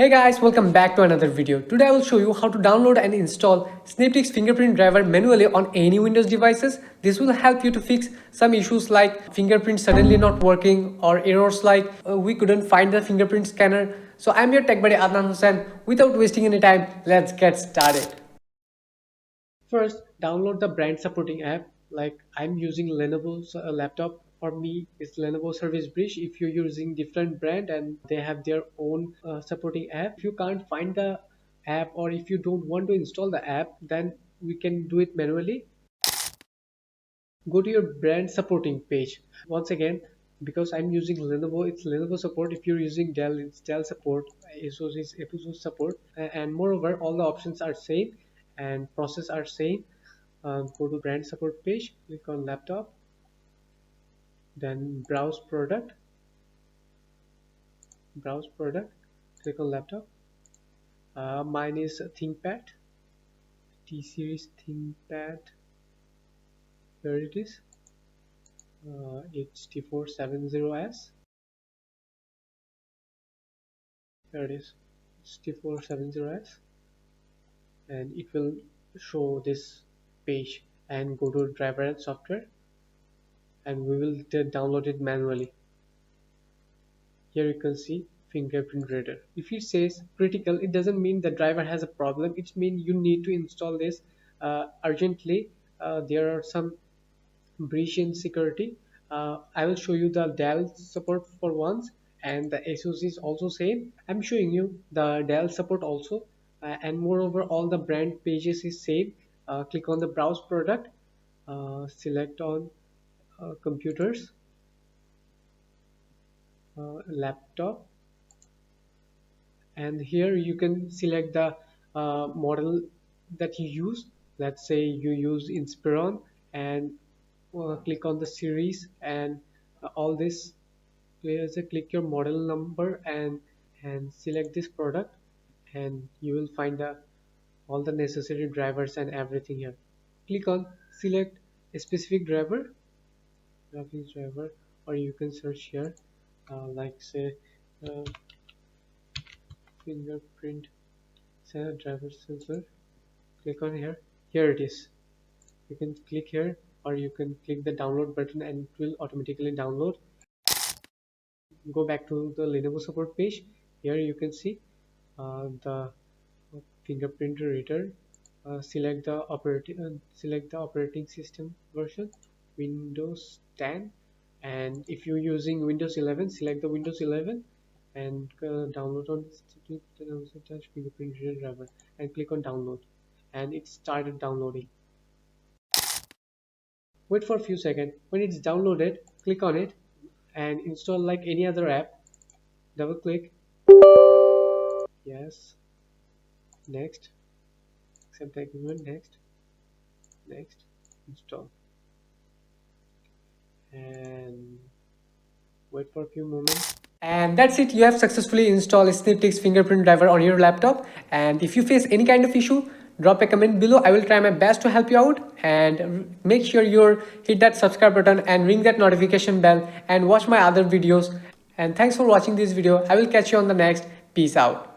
Hey guys, welcome back to another video. Today I will show you how to download and install Synaptics Fingerprint driver manually on any Windows devices. This will help you to fix some issues like fingerprint suddenly not working or errors like we couldn't find the fingerprint scanner. So I'm your tech buddy Adnan Hussain. Without wasting any time, let's get started. First, download the brand supporting app. Like I'm using Lenovo's laptop. For me, it's Lenovo Service Bridge. If you're using different brand and they have their own supporting app, if you can't find the app or if you don't want to install the app, then we can do it manually. Go to your brand supporting page. Once again, because I'm using Lenovo, it's Lenovo support. If you're using Dell, it's Dell support. ASUS is ASUS support. And moreover, all the options are same and process are same. Go to brand support page, click on laptop, then browse product, click on laptop. Mine is ThinkPad, T series ThinkPad. Here it is. It's T470S. Here it is. It's T470S, and it will show this page. And go to driver and software, and we will download it manually. Here you can see fingerprint reader. If it says critical, it doesn't mean the driver has a problem. It means you need to install this urgently. There are some breach in security. I will show you the Dell support for once, and the ASUS is also same. I'm showing you the Dell support also, and moreover all the brand pages is same. Click on the browse product, select on computers, laptop, and here you can select the model that you use. Let's say you use Inspiron, and click on the series and all this. Click your model number and select this product, and you will find all the necessary drivers and everything here. Click on select a specific driver, graphics driver, or you can search here like say uh, fingerprint driver sensor. Click on here it is. You can click here, or you can click the download button and it will automatically download. Go back to the Lenovo support page. Here you can see the fingerprint reader. Select the operating system version, Windows 10, and if you're using Windows 11, select the Windows 11 and download on touch fingerprint reader driver and click on download, and it started downloading. Wait for a few seconds. When it's downloaded, click on it and install like any other app. Double click, yes, next, accept the agreement, next, install, and wait for a few moments. And that's it. You have successfully installed Synaptics Fingerprint driver on your laptop. And if you face any kind of issue, drop a comment below. I will try my best to help you out. And make sure you hit that subscribe button and ring that notification bell and watch my other videos. And thanks for watching this video. I will catch you on the next. Peace out.